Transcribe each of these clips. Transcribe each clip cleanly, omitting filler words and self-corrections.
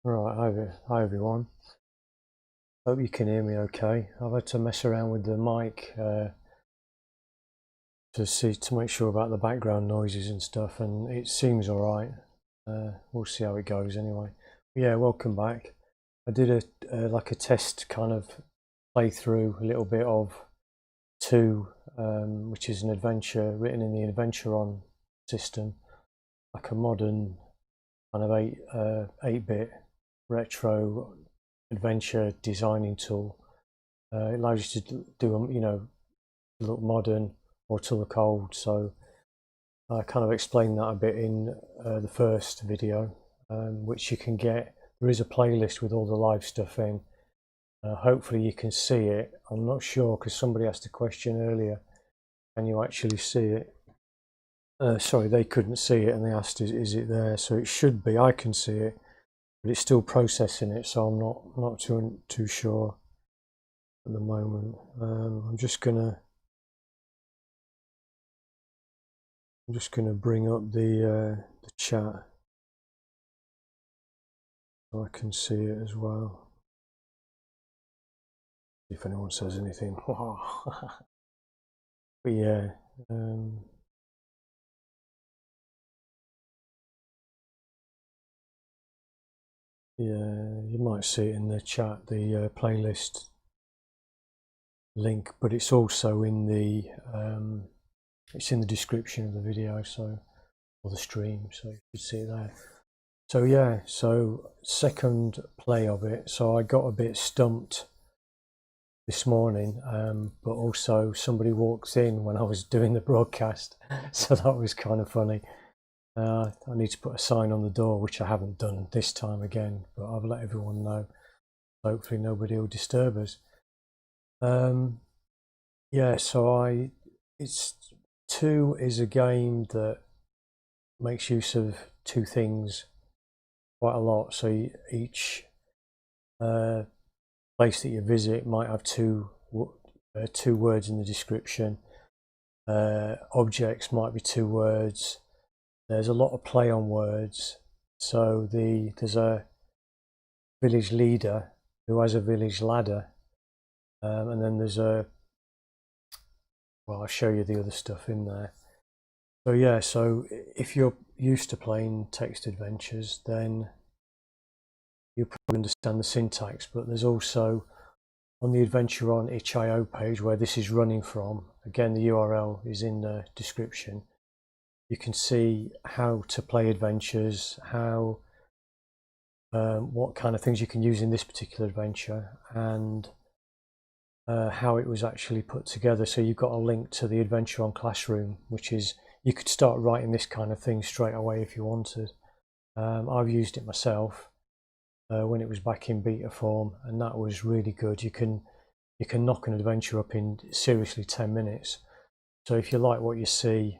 Right, hi everyone. Hope you can hear me okay. I've had to mess around with the mic to make sure about the background noises and stuff, and it seems all right. We'll see how it goes anyway. Yeah, welcome back. I did like a test kind of playthrough, a little bit of two, which is an adventure written in the Adventuron system, like a modern kind of 8-bit retro adventure designing tool. It allows you to do them, look modern or to look old. So I kind of explained that a bit in the first video, which you can get. There is a playlist with all the live stuff in. Hopefully you can see it. I'm not sure because somebody asked a question earlier. Can you actually see it? Sorry, they couldn't see it and they asked, is it there? So it should be. I can see it, but it's still processing it, so I'm not too sure at the moment. I'm just gonna bring up the chat so I can see it as well. If anyone says anything. But yeah, yeah, you might see it in the chat, the playlist link, but it's also in the description of the video, so, or the stream, so you should see it there. So yeah, so second play of it. So I got a bit stumped this morning, but also somebody walked in when I was doing the broadcast, so that was kind of funny. I need to put a sign on the door, which I haven't done this time again, but I've let everyone know. Hopefully nobody will disturb us. Yeah, so it's two is a game that makes use of two things quite a lot. So each place that you visit might have two words in the description. Objects might be two words. There's a lot of play on words. So there's a village leader who has a village ladder, and then there's well, I'll show you the other stuff in there. So yeah, so if you're used to playing text adventures, then you probably understand the syntax, but there's also on the Adventuron itch.io page where this is running from, again the URL is in the description, you can see how to play adventures, how what kind of things you can use in this particular adventure, and how it was actually put together. So you've got a link to the Adventuron Classroom, which is, you could start writing this kind of thing straight away if you wanted. I've used it myself when it was back in beta form, and that was really good. You can knock an adventure up in seriously 10 minutes. So if you like what you see,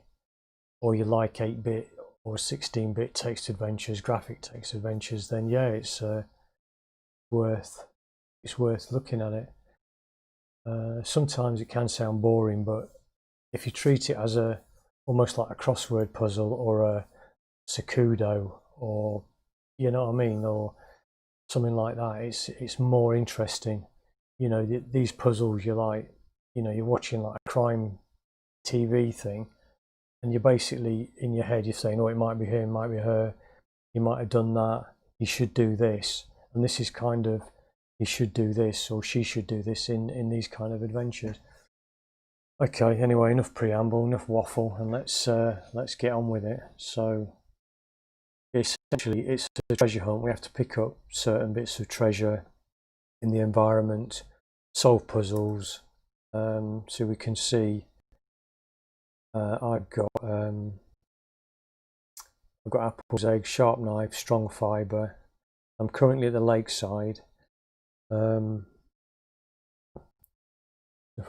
or you like 8-bit or 16-bit text adventures, graphic text adventures, then yeah, it's worth looking at it. Sometimes it can sound boring, but if you treat it as almost like a crossword puzzle or a Sudoku, or you know what I mean, or something like that, it's more interesting. You know, these puzzles, you're like, you're watching like a crime TV thing, and you're basically in your head, you're saying, oh, it might be him, it might be her, you might have done that, you should do this, and this is kind of, you should do this or she should do this in these kind of adventures. Okay, anyway, enough preamble, enough waffle, and let's get on with it. So essentially it's a treasure hunt. We have to pick up certain bits of treasure in the environment, solve puzzles. So we can see I've got apples, eggs, sharp knife, strong fibre. I'm currently at the lakeside. If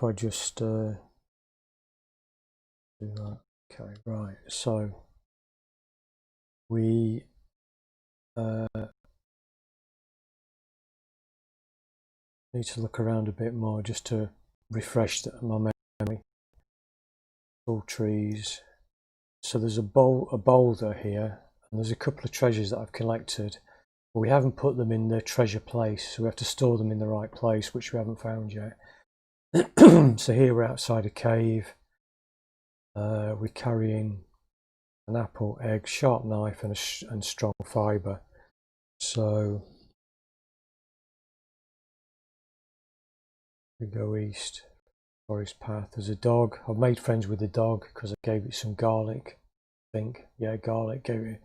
I just do that, okay, right. So we need to look around a bit more just to refresh my memory. All trees. So there's a boulder here, and there's a couple of treasures that I've collected. but we haven't put them in the treasure place, so we have to store them in the right place, which we haven't found yet. So here we're outside a cave. We're carrying an apple, egg, sharp knife, and strong fibre. So we go east, forest path. There's a dog. I've made friends with the dog because I gave it some garlic. I think, yeah, garlic. Gave it.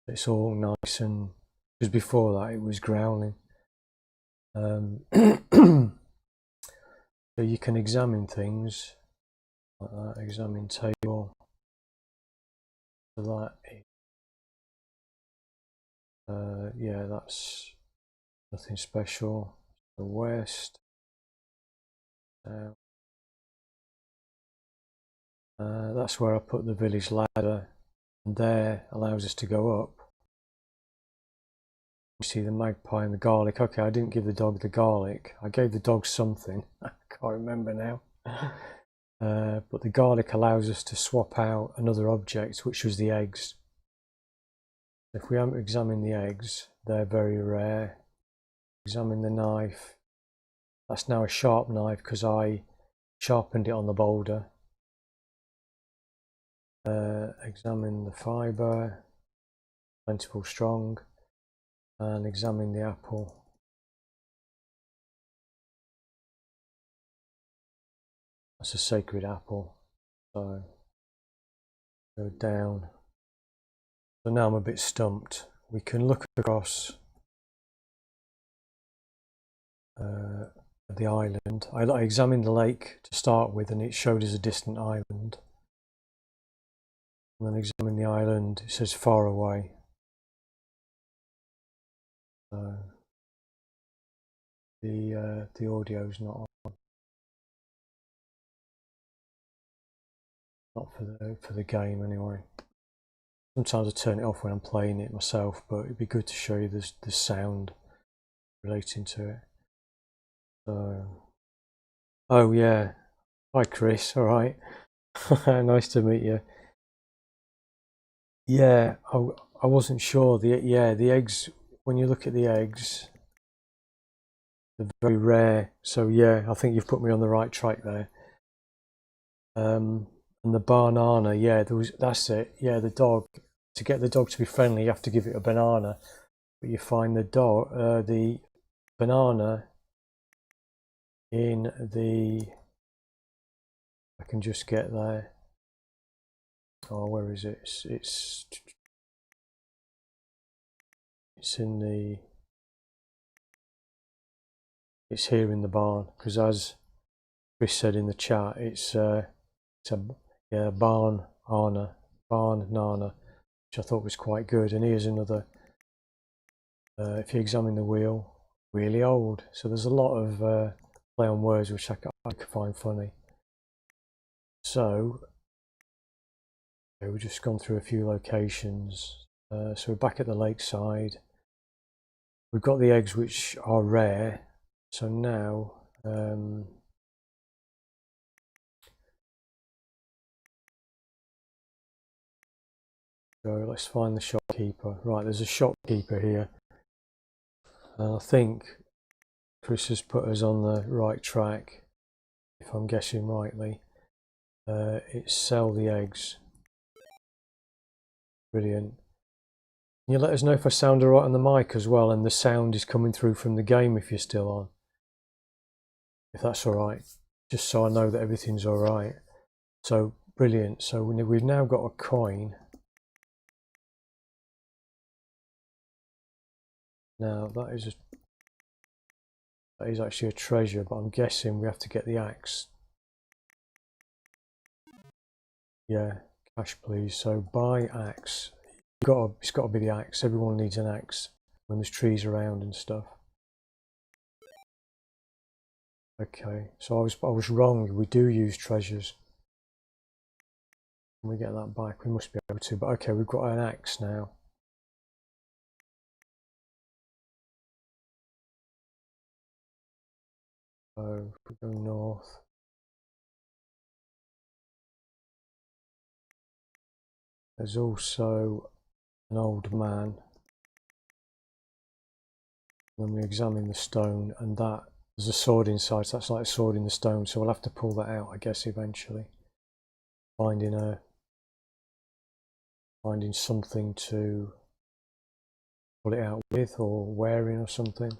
It's all nice, and because before that it was growling. So you can examine things like that. Examine table. So that, yeah, that's nothing special. The west. That's where I put the village ladder, and there allows us to go up. You see the magpie and the garlic. Okay, I didn't give the dog the garlic. I gave the dog something. I can't remember now. But the garlic allows us to swap out another object, which was the eggs. If we haven't examined the eggs, they're very rare. Examine the knife. That's now a sharp knife because I sharpened it on the boulder. Examine the fibre. Plentiful, strong. And examine the apple. That's a sacred apple. So go down. So now I'm a bit stumped. We can look across the island. I examined the lake to start with, and it showed us a distant island. And then examine the island. It says far away. So the audio's not on. Not for the game anyway. Sometimes I turn it off when I'm playing it myself, but it'd be good to show you the sound relating to it. So, oh yeah, hi Chris. All right, nice to meet you. Yeah, I wasn't sure. The eggs. When you look at the eggs, they're very rare. So yeah, I think you've put me on the right track there. And the banana, yeah, that's it. Yeah, the dog. To get the dog to be friendly, you have to give it a banana. But you find the banana in the. I can just get there. Oh, where is it? It's in the. It's here in the barn because, as Chris said in the chat, it's a barn nana, which I thought was quite good. And here's another. If you examine the wheel, really old. So there's a lot of play on words which I could find funny. So we've just gone through a few locations. So we're back at the lakeside. We've got the eggs which are rare. So now so let's find the shopkeeper. Right, there's a shopkeeper here. And I think Chris has put us on the right track, if I'm guessing rightly. It's sell the eggs. Brilliant. Can you let us know if I sound alright on the mic as well, and the sound is coming through from the game if you're still on? If that's alright, just so I know that everything's alright. So, brilliant. So we've now got a coin. Now that is actually a treasure, but I'm guessing we have to get the axe. Yeah, cash please. So buy axe. It's got to be the axe. Everyone needs an axe when there's trees around and stuff. Okay, so I was wrong. We do use treasures. Can we get that back? We must be able to. But okay, we've got an axe now. So if we go north. There's also an old man. Then we examine the stone, and that there's a sword inside, so that's like a sword in the stone, so we'll have to pull that out, I guess, eventually. Finding something to pull it out with, or wearing or something.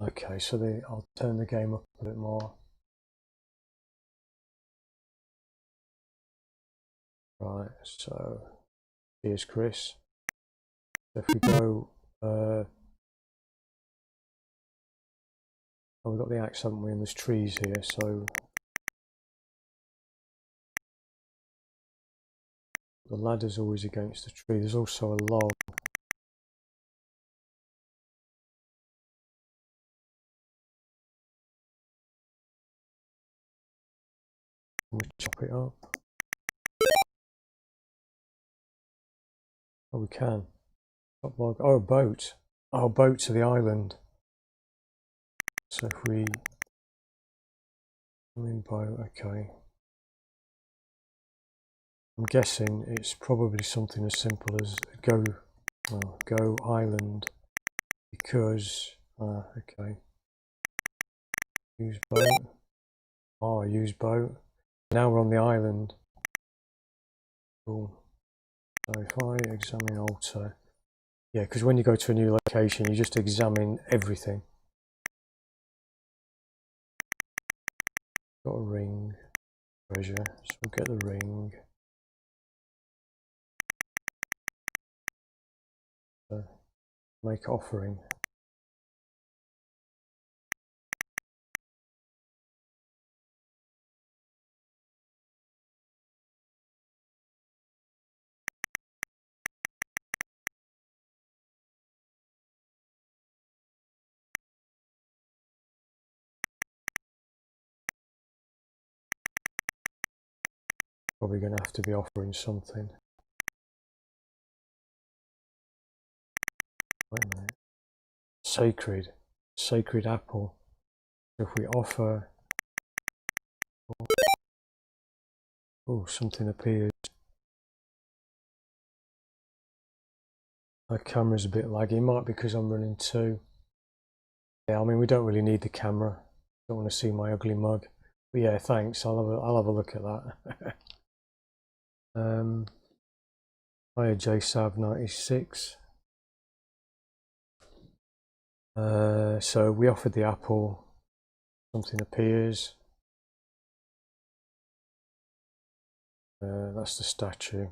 Okay, so I'll turn the game up a bit more. Right, so here's Chris. If we go, oh, we've got the axe, haven't we? And there's trees here, so the ladder's always against the tree. There's also a log. We chop it up. Oh, we can. Chop log. Oh, a boat. Oh, boat to the island. So if we boat, okay. I'm guessing it's probably something as simple as go island, because okay. Use boat. Oh, use boat. Now we're on the island. Cool. So if I examine altar, yeah, because when you go to a new location, you just examine everything. Got a ring, treasure, so we'll get the ring. Make offering. Probably going to have to be offering something. Wait a minute. Sacred apple. If we offer, oh, something appears. My camera's a bit laggy. It might be because I'm running two. Yeah, I mean, we don't really need the camera. Don't want to see my ugly mug. But yeah, thanks. I'll have a look at that. Hiya JSAV 96. So we offered the apple. Something appears. That's the statue.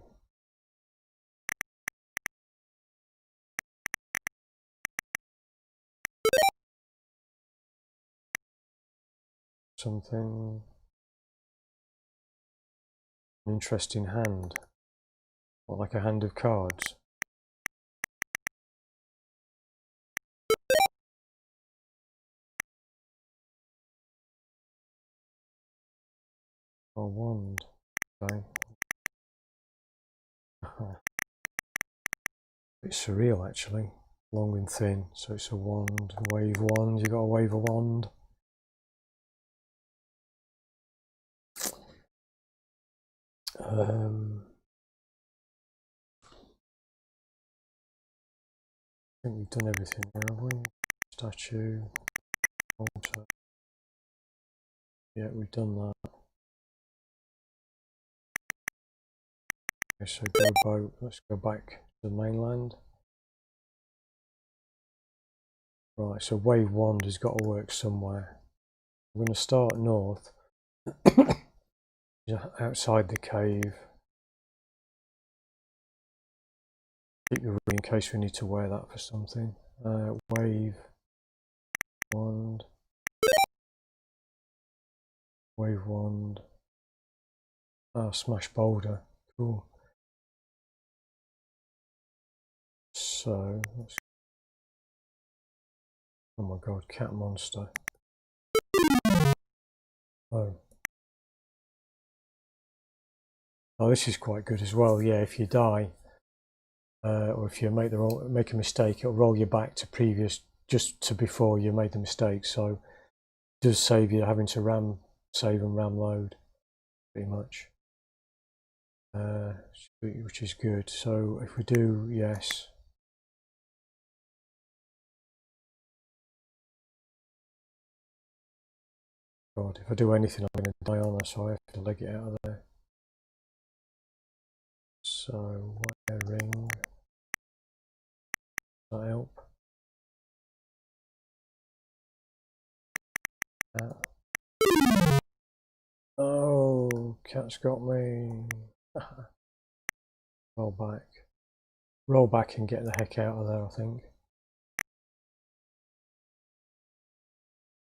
Something. An interesting hand. What, like a hand of cards? A wand. Okay. It's surreal actually. Long and thin, so it's a wand. Wave wand. You got to wave a wand. I think we've done everything there, have we? Statue, altar. Yeah, we've done that. Okay, so go boat. Let's go back to the mainland. Right, so wave wand has got to work somewhere. We're going to start north, outside the cave. Keep the ring in case we need to wear that for something. Wave wand. Wave wand. Ah, smash boulder. Cool. So, oh my god, cat monster. Oh. Oh, this is quite good as well. Yeah, if you die, or if you make a mistake, it'll roll you back to previous, just to before you made the mistake. So it does save you having to save and ram load, pretty much, which is good. So if we do yes, God, if I do anything, I'm going to die on her, so I have to leg it out of there. So, wire ring. Does that help? Oh, cat's got me. Roll back. Roll back and get the heck out of there, I think.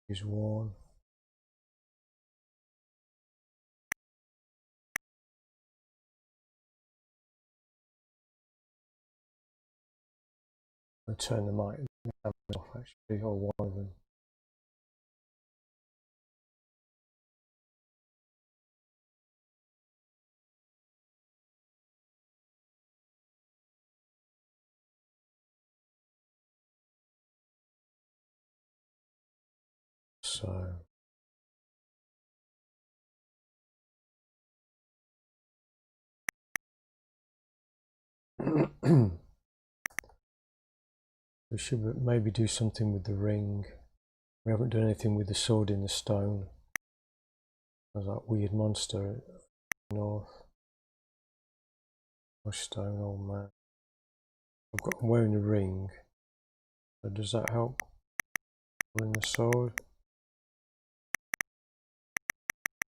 Use one. I'll turn the mic off actually, or one of them. So we should maybe do something with the ring. We haven't done anything with the sword in the stone. There's that weird monster north. Oh, stone, old man. I'm wearing a ring. So does that help? Pulling the sword.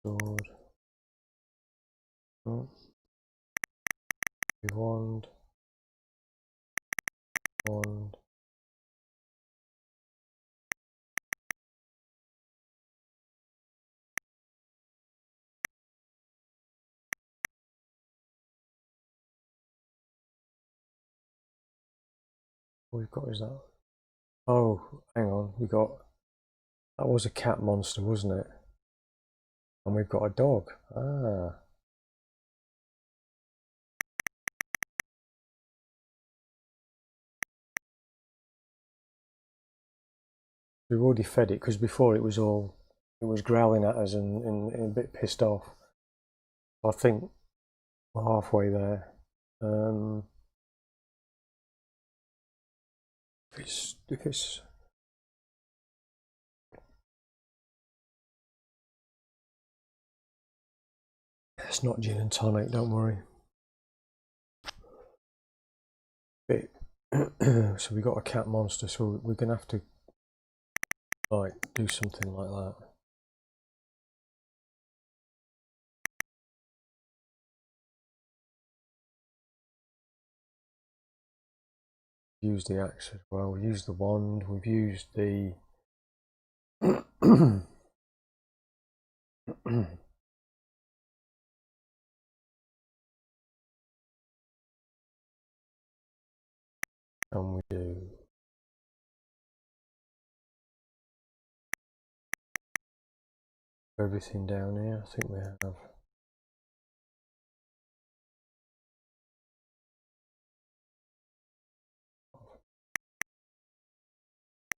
Sword. Oh. Wand. Wand. What we've got is that. Oh, hang on. We got. That was a cat monster, wasn't it? And we've got a dog. Ah. We've already fed it because before it was growling at us and a bit pissed off. I think we're halfway there. If it's not gin and tonic, don't worry. So we got a cat monster, so we're gonna have to like do something like that. Use the axe as well. We used the wand. We've used the and we do everything down here. I think we have.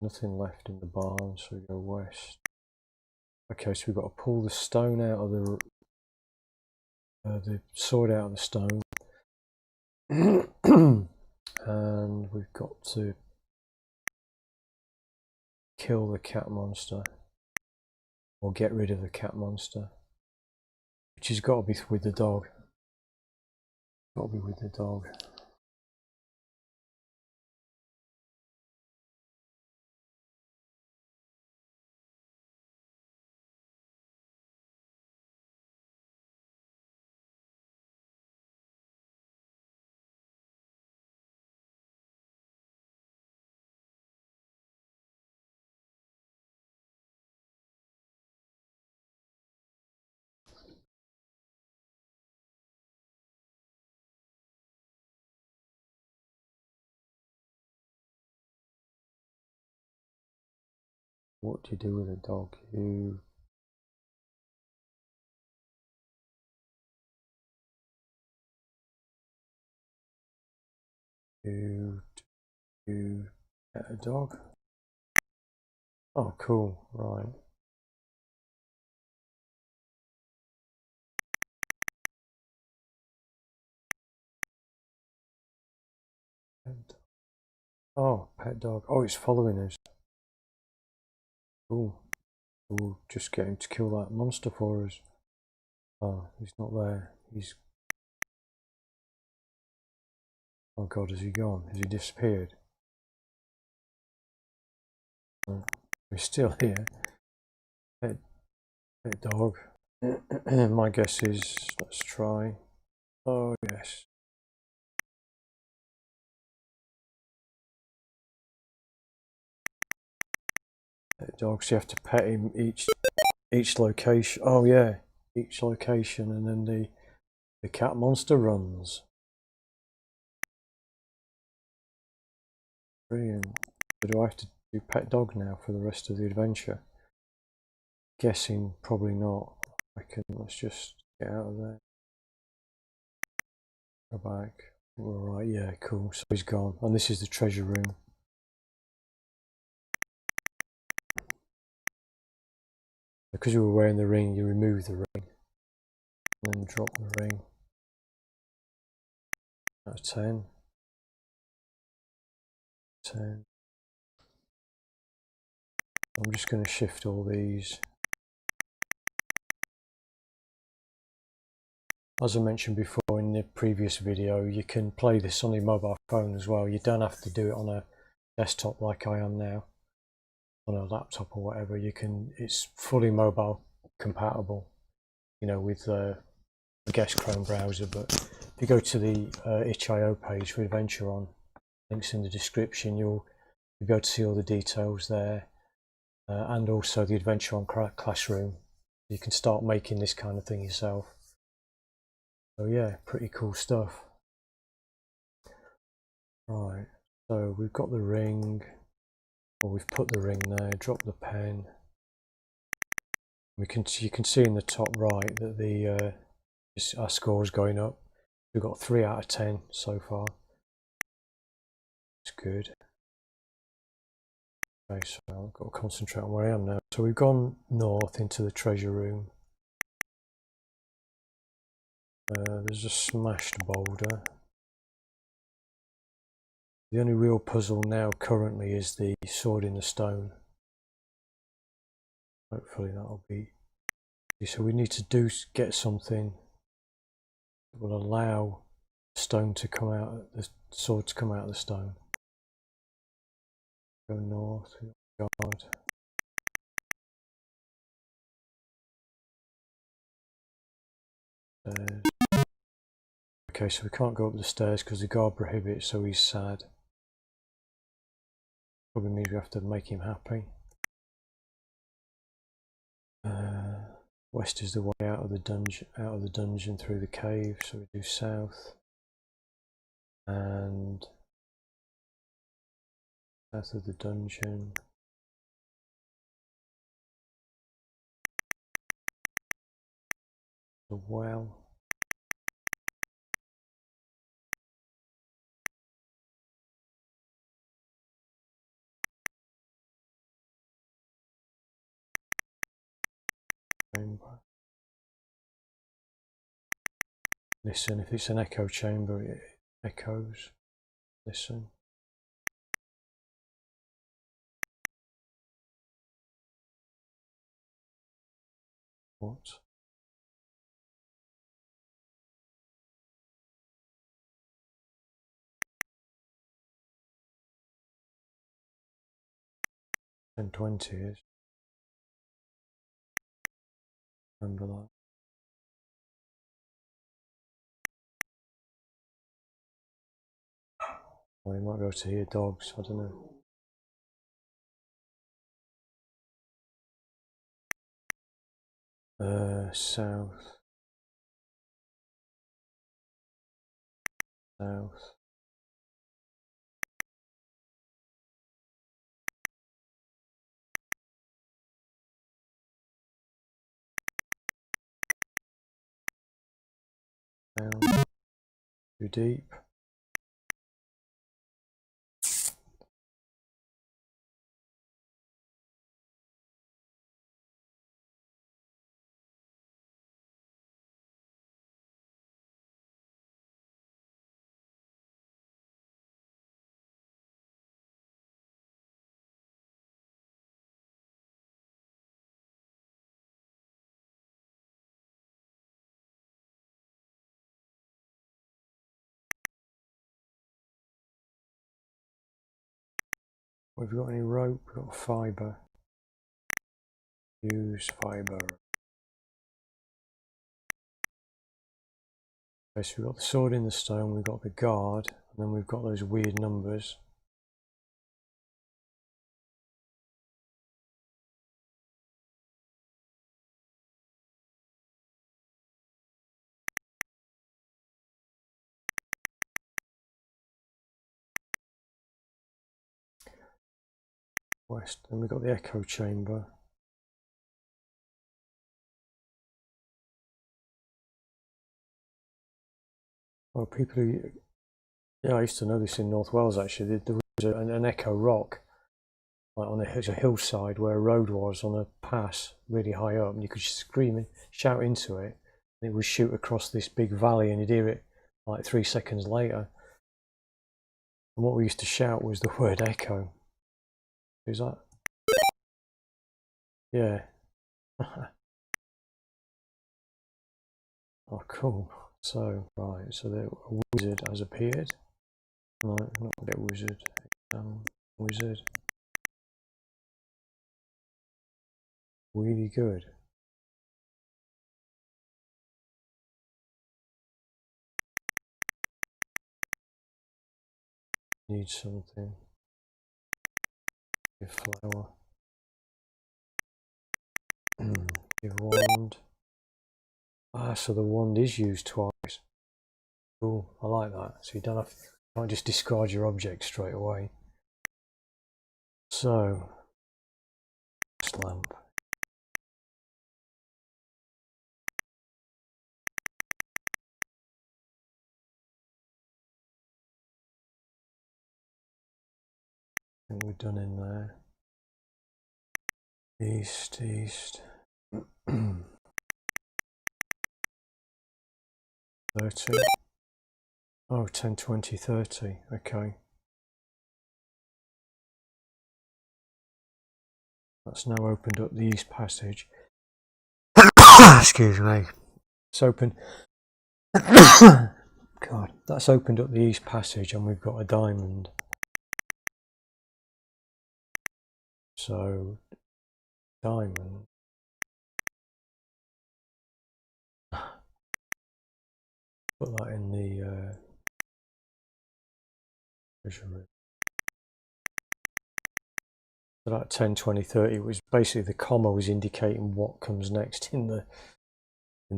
Nothing left in the barn, so we go west. Okay, so we've got to pull the stone out of the sword out of the stone. And we've got to kill the cat monster, or get rid of the cat monster, which has got to be with the dog. Got to be with the dog. What do you do with a dog? You get a dog. Oh, cool. Right. Oh, pet dog. Oh, it's following us. Cool. We'll just get him to kill that monster for us. Oh, he's not there. He's... Oh god, has he gone? Has he disappeared? Oh, he's still here. Pet dog. My guess is, let's try. Oh yes. Pet dogs, you have to pet him each location. Oh yeah, each location, and then the cat monster runs. Brilliant. So do I have to do pet dog now for the rest of the adventure? Guessing probably not. I reckon let's just get out of there. Go back. Alright, yeah, cool. So he's gone. And this is the treasure room. Because you were wearing the ring, you remove the ring. And then drop the ring. That's 10. 10. I'm just going to shift all these. As I mentioned before in the previous video, you can play this on your mobile phone as well. You don't have to do it on a desktop like I am now, on a laptop or whatever. You can. It's fully mobile compatible, you know, with I guess Chrome browser. But if you go to the itch.io page for Adventuron, links in the description, you'll be able to see all the details there, and also the Adventuron classroom. You can start making this kind of thing yourself. So yeah, pretty cool stuff. Right, so we've got the ring, or we've put the ring there, drop the pen. You can see in the top right that our score is going up. We've got 3 out of 10 so far. It's good. Okay, so I've got to concentrate on where I am now. So we've gone north into the treasure room. There's a smashed boulder. The only real puzzle now currently is the sword in the stone. Hopefully that'll be... So we need to get something that will allow the stone to come out, the sword to come out of the stone. Go north, guard. Okay, so we can't go up the stairs because the guard prohibits, so he's sad. Probably means we have to make him happy. West is the way out of the dungeon through the cave, so we do south. And south of the dungeon. The well. Chamber. Listen, if it's an echo chamber, it echoes. Listen. What? And 20 is. Remember that. Or you might be able to hear dogs, I don't know. South. South. Down. Too deep. Have we got any rope? We've got fibre. Use fibre. Okay, so we've got the sword in the stone, we've got the guard, and then we've got those weird numbers. West, then we've got the echo chamber. Oh, people who, yeah, I used to know this in North Wales actually. There was an echo rock, like on a hillside where a road was on a pass really high up, and you could scream and shout into it, and it would shoot across this big valley, and you'd hear it like 3 seconds later. And what we used to shout was the word echo. Who's that? Yeah. Oh, cool. So, right, so the wizard has appeared. No, not a wizard. Wizard. Really good. Need something. Give flower. Give wand. Ah, so the wand is used twice. Cool, I like that. So you can't just discard your object straight away. So, lamp. I think we're done in there. East, east. 30. Oh, 10, 20, 30. Okay. That's now opened up the east passage. Excuse me. It's open. God, that's opened up the east passage, and we've got a diamond. So, diamond. Put that in the treasure room. So that 10, 20, 30 was basically the comma was indicating what comes next in the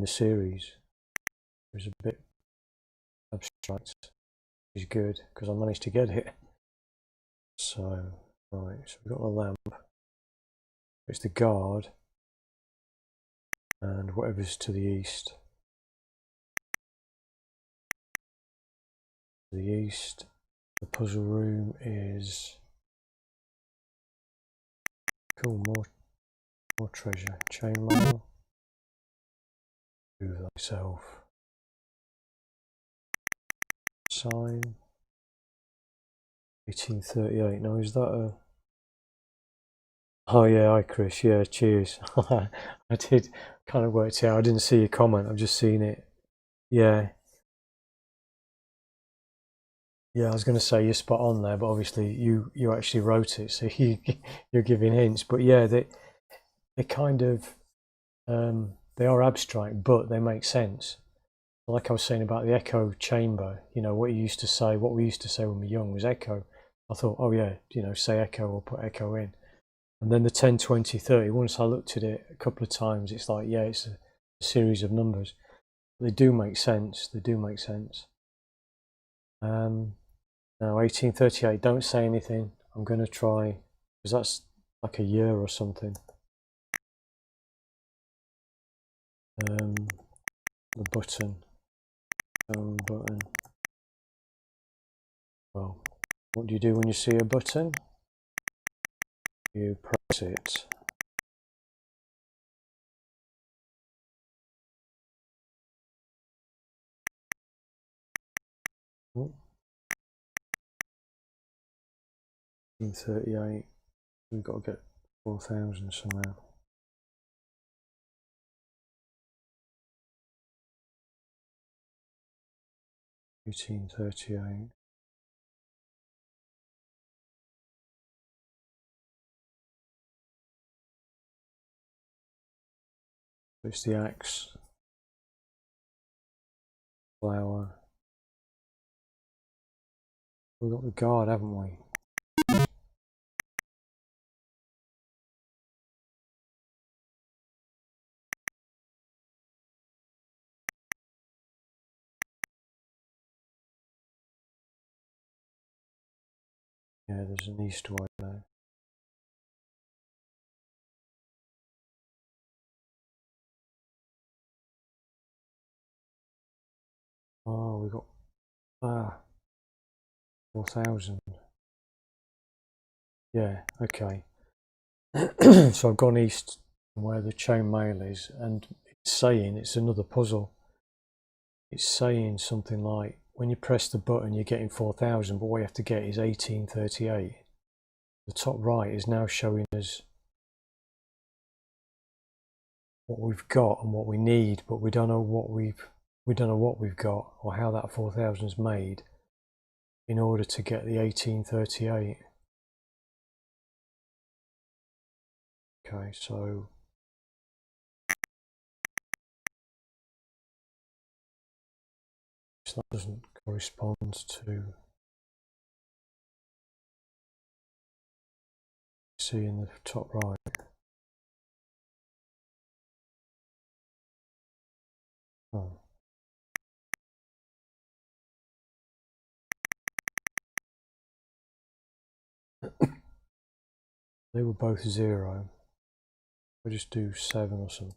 series. It was a bit abstract, which is good because I managed to get it. So, right, so we've got the lamp. It's the guard and whatever's to the east. To the east, the puzzle room is cool. More treasure. Chainmail. Do thyself. Sign. 1838. Now is that a? Oh yeah, hi Chris. Yeah, cheers. I did kind of worked out. I didn't see your comment. I've just seen it. Yeah. Yeah, I was going to say you're spot on there, but obviously you actually wrote it, so you're giving hints. But yeah, they kind of they are abstract, but they make sense. Like I was saying about the echo chamber, you know, what we used to say when we were young was echo. I thought, oh yeah, you know, say echo or put echo in. And then the 10, 20, 30, once I looked at it a couple of times, it's like, yeah, it's a series of numbers. They do make sense. They do make sense. Now, 1838, don't say anything. I'm going to try, because that's like a year or something. The button. Button. Well, what do you do when you see a button? You press it. Oh. 1838. We've got to get 4,000 somehow. 1838. It's the axe, flower. We've got the guard, haven't we? Yeah, there's an east way there. Oh, we got 4,000. Yeah, okay. So I've gone east where the chain mail is, and it's saying it's another puzzle. It's saying something like when you press the button you're getting 4,000, but what you have to get is 1838. The top right is now showing us what we've got and what we need, but we don't know what we've got or how that 4,000 is made in order to get the 1838. Okay, so that doesn't correspond to see in the top right. Oh. They were both 0. We'll just do 7 or something.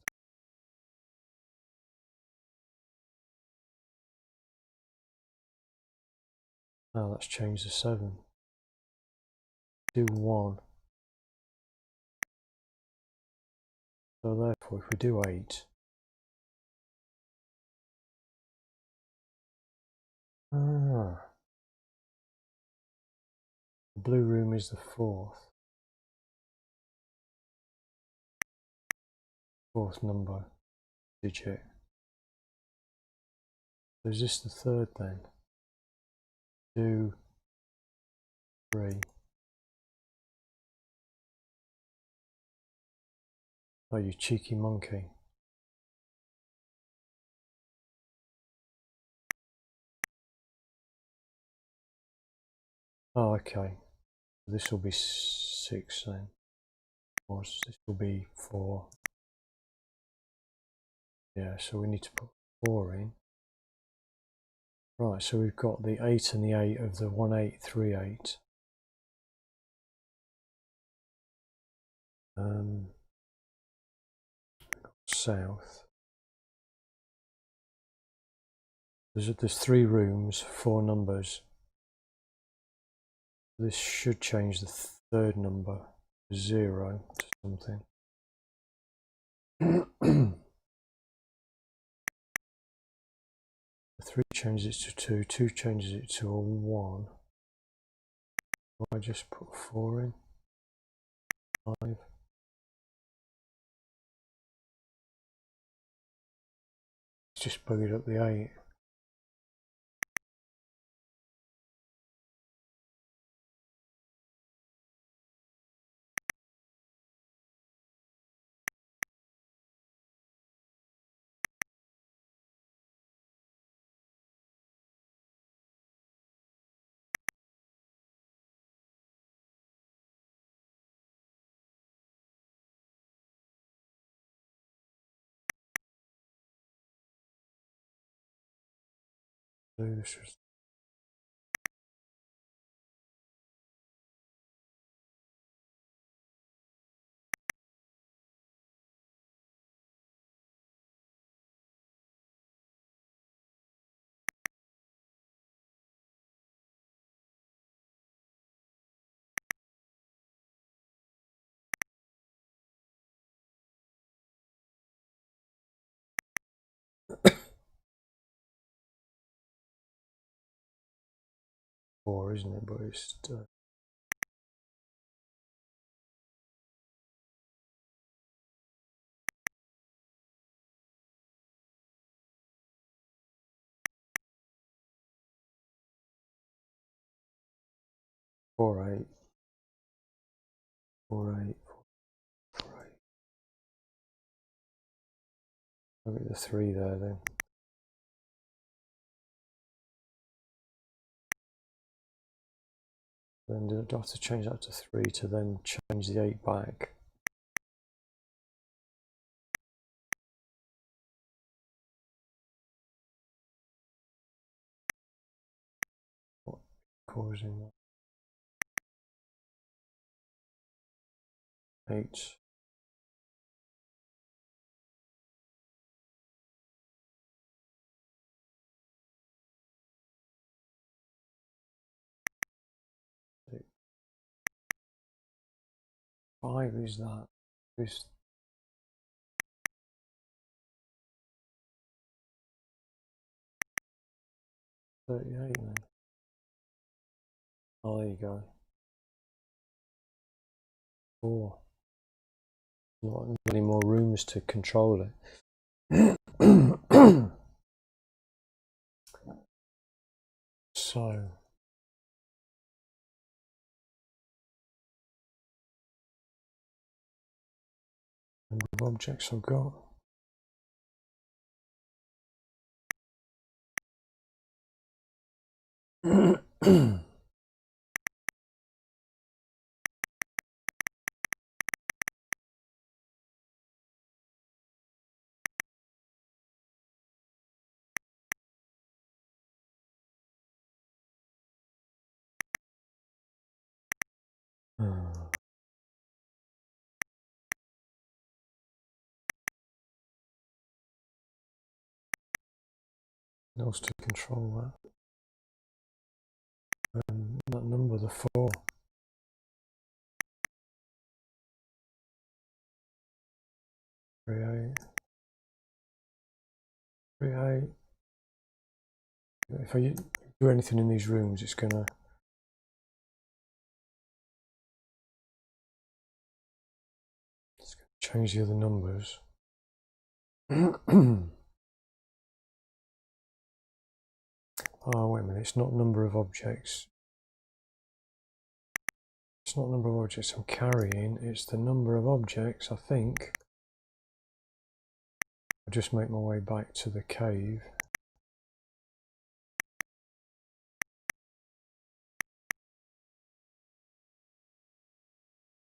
Oh, that's changed to 7. Do 1. So therefore, if we do 8, the blue room is the 4th number digit. So is this the 3rd then? 2, 3. Oh, you cheeky monkey. Oh, okay. This will be 6 then. Or this will be 4. Yeah, so we need to put 4 in. Right, so we've got the 8 and the 8 of the 1838. South. There's 3 rooms, 4 numbers. This should change the 3rd number to 0 to something. The 3 changes it to 2, 2 changes it to a 1. I just put 4 in. 5. Let's just buggered up the 8. This was 4, isn't it? But it's 4, 8. 4, 8. 4, 8. Look at the 3 there then. Then do I have to change that to 3 to then change the 8 back? What causing that? 8. Five is that? Is 38 then? Oh, there you go. 4. Not any more rooms to control it. So number of objects I've got. Else to control that. That number, the 4. 38. 38. If I do anything in these rooms, it's gonna change the other numbers. Oh, wait a minute, it's not number of objects. It's not number of objects I'm carrying, it's the number of objects, I think. I'll just make my way back to the cave.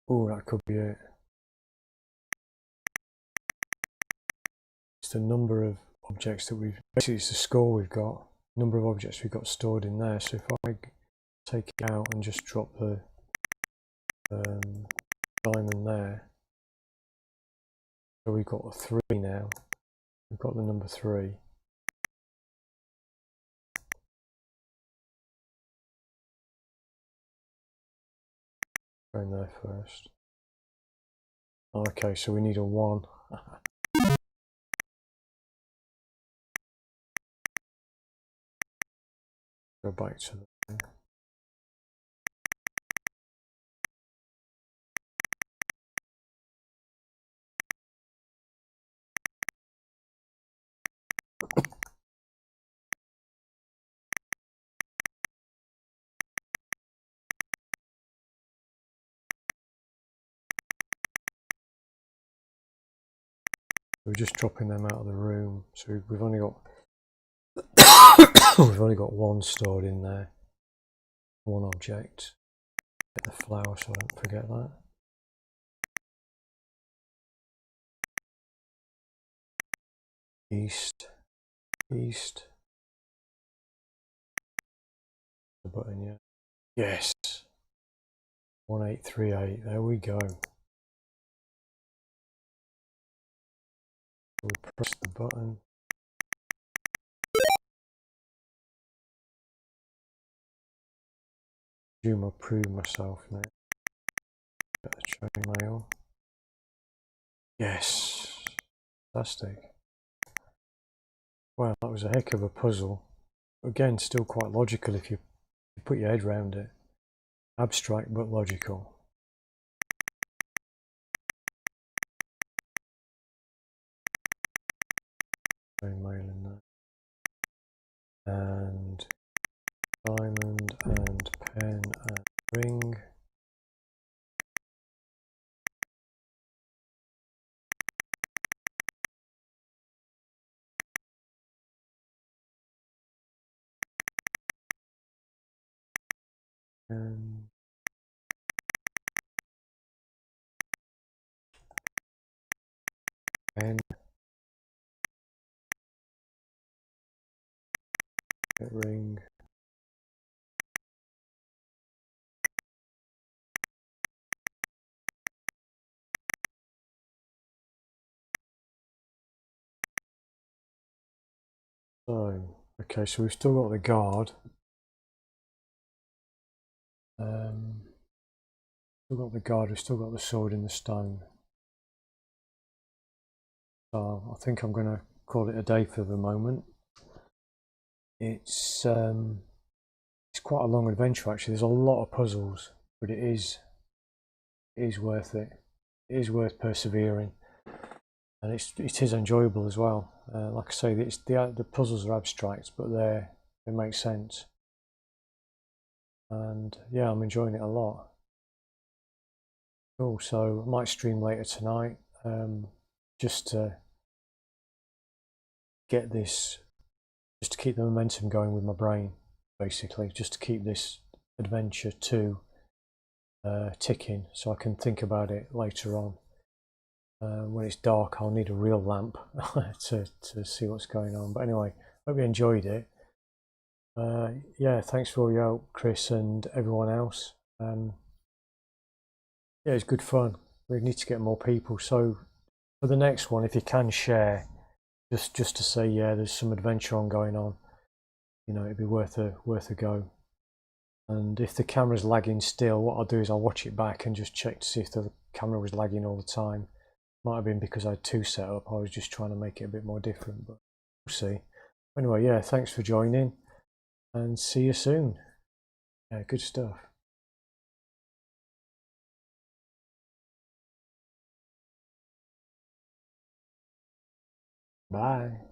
Oh, that could be it. It's the number of objects that basically it's the score we've got, number of objects we've got stored in there. So if I take it out and just drop the diamond there, so we've got a 3 now. We've got the number 3. Go in there first. Okay, so we need a 1. Go back to the thing. We're just dropping them out of the room, so we've only got we've only got 1 stored in there, 1 object. Get the flower so I don't forget that. East, east. The button, yeah. Yes. 1838. There we go. We press the button. I'll prove myself now. Get the chain mail. Yes. Fantastic. Wow, that was a heck of a puzzle. Again, still quite logical if you put your head around it. Abstract but logical. Chain mail in there. And diamond and pen and ring. and ring. So, okay, so we've still got the guard. Still got the guard, we've still got the sword in the stone. So I think I'm going to call it a day for the moment. It's quite a long adventure actually. There's a lot of puzzles, but it is worth it. It is worth persevering, and it is enjoyable as well. Like I say, the puzzles are abstract, but they make sense. And yeah, I'm enjoying it a lot. Cool. So I might stream later tonight, just to get this, just to keep the momentum going with my brain, basically, just to keep this adventure 2 ticking, so I can think about it later on. When it's dark, I'll need a real lamp to see what's going on. But anyway, hope you enjoyed it. Yeah, thanks for all your help, Chris, and everyone else. Yeah, it's good fun. We need to get more people. So for the next one, if you can share, just to say, yeah, there's some Adventuron going on. You know, it'd be worth a go. And if the camera's lagging still, what I'll do is I'll watch it back and just check to see if the camera was lagging all the time. Might have been because I had 2 set up. I was just trying to make it a bit more different, but we'll see. Anyway, yeah, thanks for joining, and see you soon. Yeah, good stuff. Bye.